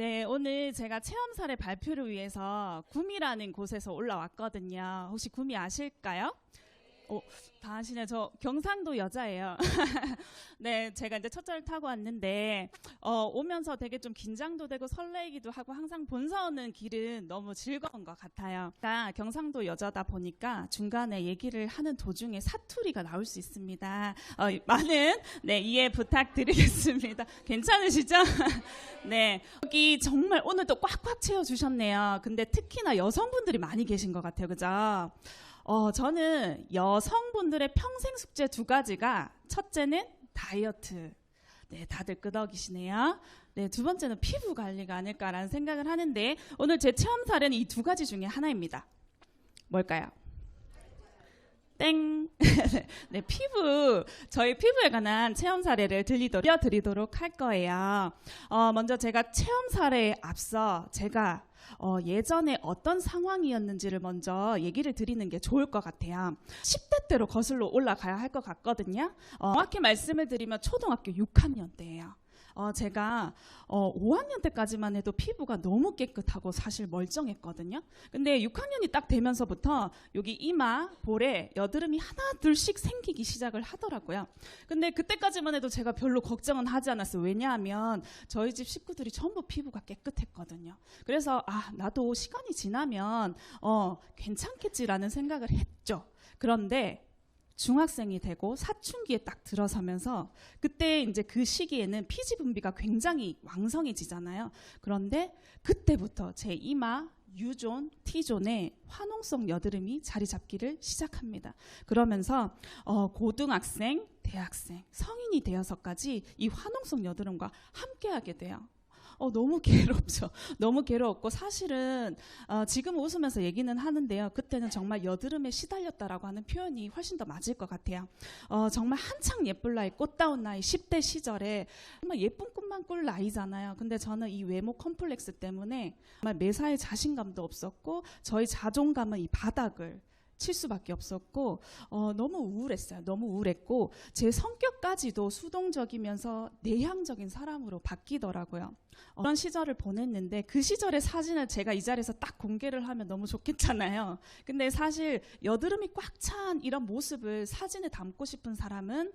네, 오늘 제가 체험 사례 발표를 위해서 구미라는 곳에서 올라왔거든요. 혹시 구미 아실까요? 다 아시네. 저 경상도 여자예요. 네, 제가 이제 첫차를 타고 왔는데 오면서 되게 좀 긴장도 되고 설레기도 하고 항상 본사 오는 길은 너무 즐거운 것 같아요. 그러니까 경상도 여자다 보니까 중간에 얘기를 하는 도중에 사투리가 나올 수 있습니다. 많은 이해 부탁드리겠습니다. 괜찮으시죠? 네, 여기 정말 오늘도 꽉꽉 채워주셨네요. 근데 특히나 여성분들이 많이 계신 것 같아요. 그죠? 저는 여성분들의 평생 숙제 두 가지가 첫째는 다이어트. 네, 다들 끄덕이시네요. 네, 두 번째는 피부 관리가 아닐까라는 생각을 하는데 오늘 제 체험 사례는 이 두 가지 중에 하나입니다. 뭘까요? 땡. 네, 저희 피부에 관한 체험 사례를 들려드리도록 할 거예요. 먼저 제가 체험 사례에 앞서 제가 예전에 어떤 상황이었는지를 먼저 얘기를 드리는 게 좋을 것 같아요. 10대 때로 거슬러 올라가야 할 것 같거든요. 정확히 말씀을 드리면 초등학교 6학년 때예요. 제가 5학년 때까지만 해도 피부가 너무 깨끗하고 사실 멀쩡했거든요. 근데 6학년이 딱 되면서부터 여기 이마, 볼에 여드름이 하나 둘씩 생기기 시작을 하더라고요. 근데 그때까지만 해도 제가 별로 걱정은 하지 않았어요. 왜냐하면 저희 집 식구들이 전부 피부가 깨끗했거든요. 그래서 나도 시간이 지나면 괜찮겠지라는 생각을 했죠. 그런데 중학생이 되고 사춘기에 딱 들어서면서 그때 이제 그 시기에는 피지 분비가 굉장히 왕성해지잖아요. 그런데 그때부터 제 이마, U존, T존에 화농성 여드름이 자리 잡기를 시작합니다. 그러면서 고등학생, 대학생, 성인이 되어서까지 이 화농성 여드름과 함께하게 돼요. 너무 괴롭죠. 너무 괴로웠고 사실은 지금 웃으면서 얘기는 하는데요. 그때는 정말 여드름에 시달렸다라고 하는 표현이 훨씬 더 맞을 것 같아요. 정말 한창 예쁠 나이, 꽃다운 나이, 10대 시절에 정말 예쁜 꿈만 꿀 나이잖아요. 근데 저는 이 외모 컴플렉스 때문에 정말 매사에 자신감도 없었고 저희 자존감은 이 바닥을 칠 수밖에 없었고 너무 우울했어요. 너무 우울했고 제 성격까지도 수동적이면서 내향적인 사람으로 바뀌더라고요. 그런 시절을 보냈는데 그 시절의 사진을 제가 이 자리에서 딱 공개를 하면 너무 좋겠잖아요. 근데 사실 여드름이 꽉 찬 이런 모습을 사진에 담고 싶은 사람은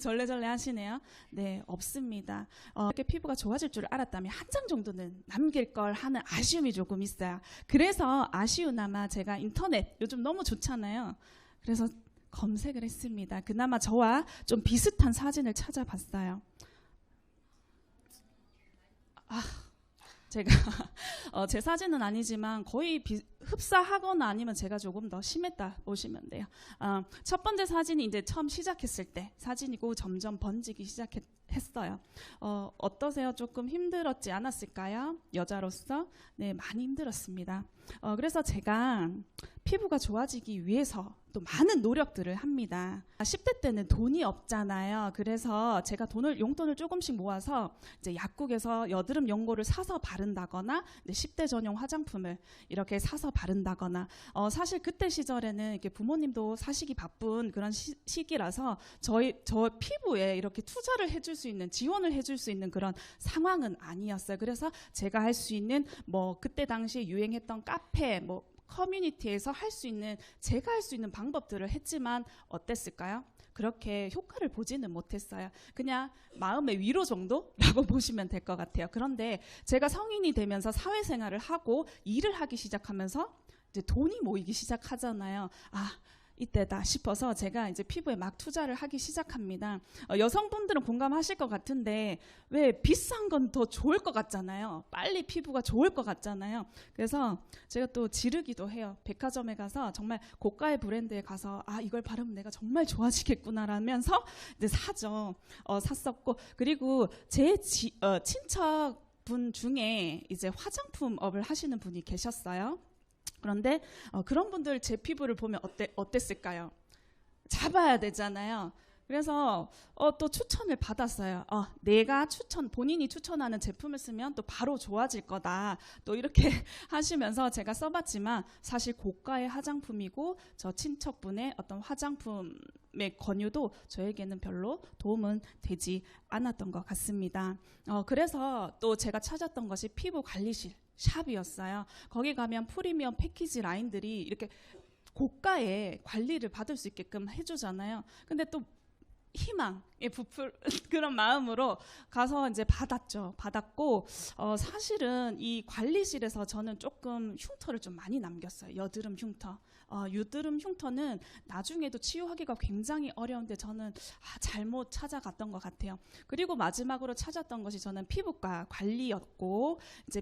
절레절레 하시네요. 네, 없습니다. 이렇게 피부가 좋아질 줄 알았다면 한 장 정도는 남길 걸 하는 아쉬움이 조금 있어요. 그래서 아쉬우나마 제가 인터넷 요즘 너무 좋잖아요. 그래서 검색을 했습니다. 그나마 저와 좀 비슷한 사진을 찾아봤어요. 제가 제 사진은 아니지만 거의 흡사하거나 아니면 제가 조금 더 심했다 보시면 돼요. 첫 번째 사진이 이제 처음 시작했을 때 사진이고 점점 번지기 시작했어요. 어떠세요? 조금 힘들었지 않았을까요? 여자로서? 네, 많이 힘들었습니다. 그래서 제가 피부가 좋아지기 위해서 또 많은 노력들을 합니다. 10대 때는 돈이 없잖아요. 그래서 제가 용돈을 조금씩 모아서 이제 약국에서 여드름 연고를 사서 바른다거나 10대 전용 화장품을 이렇게 사서 바른다거나 사실 그때 시절에는 이렇게 부모님도 사시기 바쁜 그런 시기라서 저 피부에 이렇게 투자를 해줄 수 있는 지원을 해줄 수 있는 그런 상황은 아니었어요. 그래서 제가 할 수 있는 그때 당시에 유행했던 카페 커뮤니티에서 제가 할 수 있는 방법들을 했지만 어땠을까요? 그렇게 효과를 보지는 못했어요. 그냥 마음의 위로 정도라고 보시면 될 것 같아요. 그런데 제가 성인이 되면서 사회생활을 하고 일을 하기 시작하면서 이제 돈이 모이기 시작하잖아요. 이때다 싶어서 제가 이제 피부에 막 투자를 하기 시작합니다. 여성분들은 공감하실 것 같은데 왜 비싼 건 더 좋을 것 같잖아요. 빨리 피부가 좋을 것 같잖아요. 그래서 제가 또 지르기도 해요. 백화점에 가서 정말 고가의 브랜드에 가서 이걸 바르면 내가 정말 좋아지겠구나라면서 이제 사죠. 샀었고 그리고 제 친척분 중에 이제 화장품업을 하시는 분이 계셨어요. 그런데 그런 분들 제 피부를 보면 어땠을까요? 잡아야 되잖아요. 그래서 또 추천을 받았어요. 내가 본인이 추천하는 제품을 쓰면 또 바로 좋아질 거다. 또 이렇게 하시면서 제가 써봤지만 사실 고가의 화장품이고 저 친척분의 어떤 화장품의 권유도 저에게는 별로 도움은 되지 않았던 것 같습니다. 그래서 또 제가 찾았던 것이 피부 관리실 샵이었어요. 거기 가면 프리미엄 패키지 라인들이 이렇게 고가의 관리를 받을 수 있게끔 해주잖아요. 근데 또 희망에 부풀 그런 마음으로 가서 이제 받았고 사실은 이 관리실에서 저는 조금 흉터를 좀 많이 남겼어요. 여드름 흉터. 여드름 흉터는 나중에도 치유하기가 굉장히 어려운데 저는 잘못 찾아갔던 것 같아요. 그리고 마지막으로 찾았던 것이 저는 피부과 관리였고 이제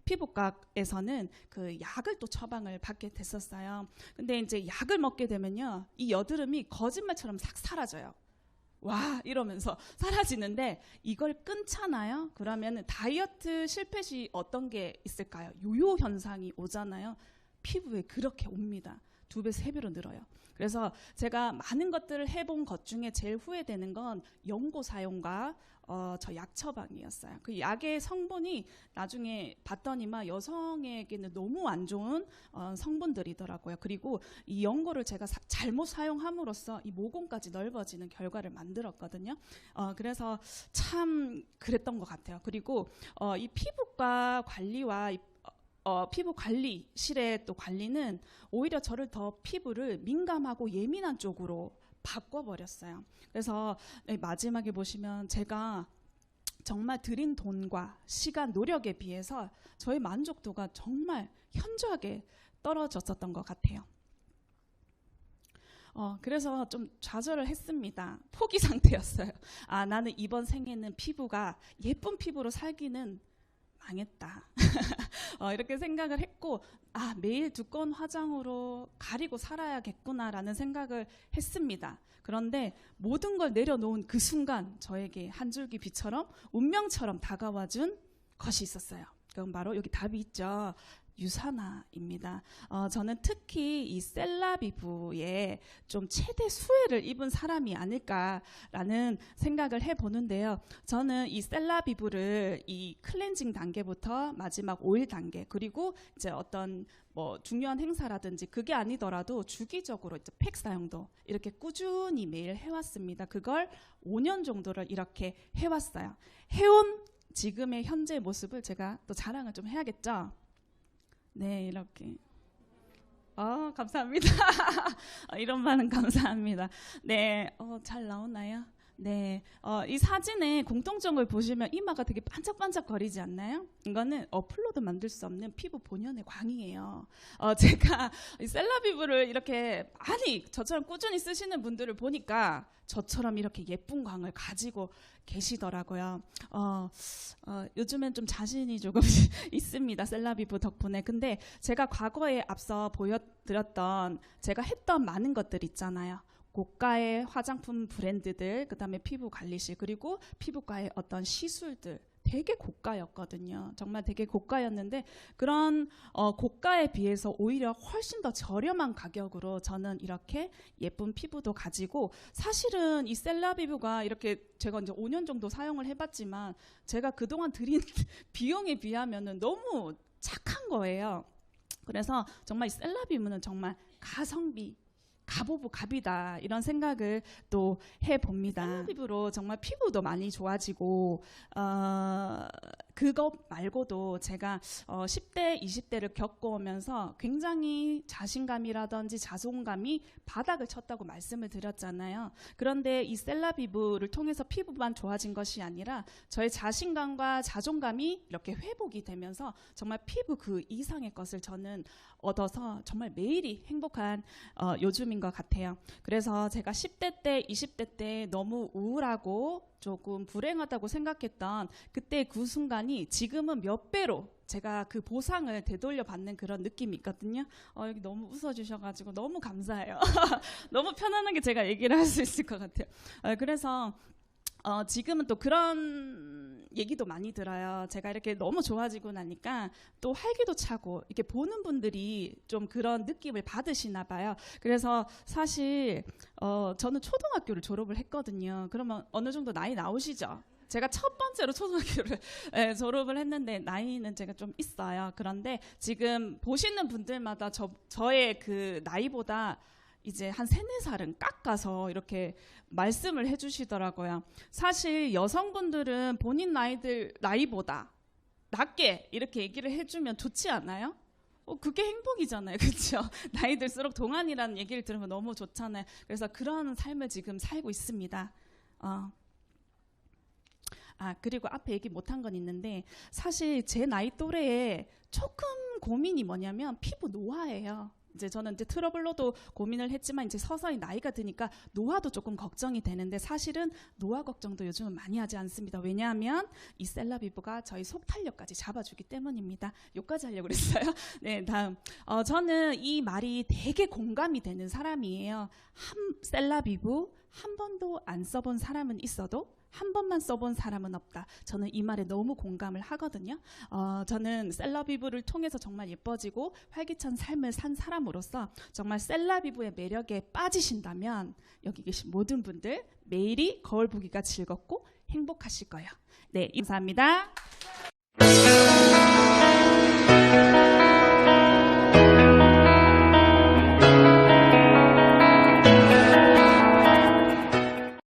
피부과에서는 그 약을 또 처방을 받게 됐었어요. 근데 이제 약을 먹게 되면요, 이 여드름이 거짓말처럼 싹 사라져요. 와 이러면서 사라지는데 이걸 끊잖아요. 그러면 다이어트 실패 시 어떤 게 있을까요? 요요 현상이 오잖아요. 피부에 그렇게 옵니다. 2배, 3배로 늘어요. 그래서 제가 많은 것들을 해본 것 중에 제일 후회되는 건 연고 사용과 저 약 처방이었어요. 그 약의 성분이 나중에 봤더니만 여성에게는 너무 안 좋은 성분들이더라고요. 그리고 이 연고를 제가 잘못 사용함으로써 이 모공까지 넓어지는 결과를 만들었거든요. 그래서 참 그랬던 것 같아요. 그리고 이 피부과 관리와 피부 관리실의 또 관리는 오히려 저를 더 피부를 민감하고 예민한 쪽으로 바꿔버렸어요. 그래서 마지막에 보시면 제가 정말 들인 돈과 시간, 노력에 비해서 저의 만족도가 정말 현저하게 떨어졌었던 것 같아요. 그래서 좀 좌절을 했습니다. 포기 상태였어요. 나는 이번 생에는 피부가 예쁜 피부로 살기는 망했다. 이렇게 생각을 했고 매일 두꺼운 화장으로 가리고 살아야겠구나라는 생각을 했습니다. 그런데 모든 걸 내려놓은 그 순간 저에게 한 줄기 빛처럼 운명처럼 다가와준 것이 있었어요. 그건 바로 여기 답이 있죠. 유산화입니다. 저는 특히 이 셀라비부에 좀 최대 수혜를 입은 사람이 아닐까라는 생각을 해보는데요. 저는 이 셀라비부를 이 클렌징 단계부터 마지막 오일 단계 그리고 이제 어떤 뭐 중요한 행사라든지 그게 아니더라도 주기적으로 이제 팩 사용도 이렇게 꾸준히 매일 해왔습니다. 그걸 5년 정도를 이렇게 해왔어요. 해온 지금의 현재 모습을 제가 또 자랑을 좀 해야겠죠. 네, 이렇게. 감사합니다. 이런 말은 감사합니다. 네, 잘 나오나요? 네, 이 사진의 공통점을 보시면 이마가 되게 반짝반짝 거리지 않나요? 이거는 업로드 만들 수 없는 피부 본연의 광이에요. 제가 이 셀라비부를 이렇게 많이 저처럼 꾸준히 쓰시는 분들을 보니까 저처럼 이렇게 예쁜 광을 가지고 계시더라고요. 요즘엔 좀 자신이 조금 있습니다. 셀라비부 덕분에. 근데 제가 과거에 앞서 보여드렸던 제가 했던 많은 것들 있잖아요. 고가의 화장품 브랜드들, 그다음에 피부 관리실, 그리고 피부과의 어떤 시술들 되게 고가였거든요. 정말 되게 고가였는데 그런 고가에 비해서 오히려 훨씬 더 저렴한 가격으로 저는 이렇게 예쁜 피부도 가지고 사실은 이 셀라비부가 이렇게 제가 이제 5년 정도 사용을 해봤지만 제가 그동안 들인 비용에 비하면은 너무 착한 거예요. 그래서 정말 이 셀라비부는 정말 가성비 가보부 갑이다 이런 생각을 또 해봅니다. 셀라비부로 정말 피부도 많이 좋아지고 그것 말고도 제가 10대, 20대를 겪어오면서 굉장히 자신감이라든지 자존감이 바닥을 쳤다고 말씀을 드렸잖아요. 그런데 이 셀라비부를 통해서 피부만 좋아진 것이 아니라 저의 자신감과 자존감이 이렇게 회복이 되면서 정말 피부 그 이상의 것을 저는 얻어서 정말 매일이 행복한 요즘인 것 같아요. 그래서 제가 10대 때, 20대 때 너무 우울하고 조금 불행하다고 생각했던 그때 그 순간이 지금은 몇 배로 제가 그 보상을 되돌려 받는 그런 느낌이 있거든요. 여기 너무 웃어주셔가지고 너무 감사해요. 너무 편안하게 제가 얘기를 할 수 있을 것 같아요. 그래서 지금은 또 그런 얘기도 많이 들어요. 제가 이렇게 너무 좋아지고 나니까 또 활기도 차고 이렇게 보는 분들이 좀 그런 느낌을 받으시나 봐요. 그래서 사실 저는 초등학교를 졸업을 했거든요. 그러면 어느 정도 나이 나오시죠? 제가 첫 번째로 초등학교를 졸업을 했는데 나이는 제가 좀 있어요. 그런데 지금 보시는 분들마다 저의 그 나이보다 이제 한 3-4살은 깎아서 이렇게 말씀을 해주시더라고요. 사실 여성분들은 본인 나이보다 낮게 이렇게 얘기를 해주면 좋지 않아요? 그게 행복이잖아요. 그렇죠? 나이 들수록 동안이라는 얘기를 들으면 너무 좋잖아요. 그래서 그런 삶을 지금 살고 있습니다. 그리고 앞에 얘기 못한 건 있는데 사실 제 나이 또래에 조금 고민이 뭐냐면 피부 노화예요. 이제 저는 이제 트러블로도 고민을 했지만 이제 서서히 나이가 드니까 노화도 조금 걱정이 되는데 사실은 노화 걱정도 요즘은 많이 하지 않습니다. 왜냐하면 이 셀라비브가 저희 속 탄력까지 잡아주기 때문입니다. 여기까지 하려고 그랬어요. 네, 다음. 저는 이 말이 되게 공감이 되는 사람이에요. 셀라비브 한 번도 안 써본 사람은 있어도 한 번만 써본 사람은 없다. 저는 이 말에 너무 공감을 하거든요. 저는 셀라비브를 통해서 정말 예뻐지고 활기찬 삶을 산 사람으로서 정말 셀라비브의 매력에 빠지신다면 여기 계신 모든 분들 매일이 거울 보기가 즐겁고 행복하실 거예요. 네, 감사합니다.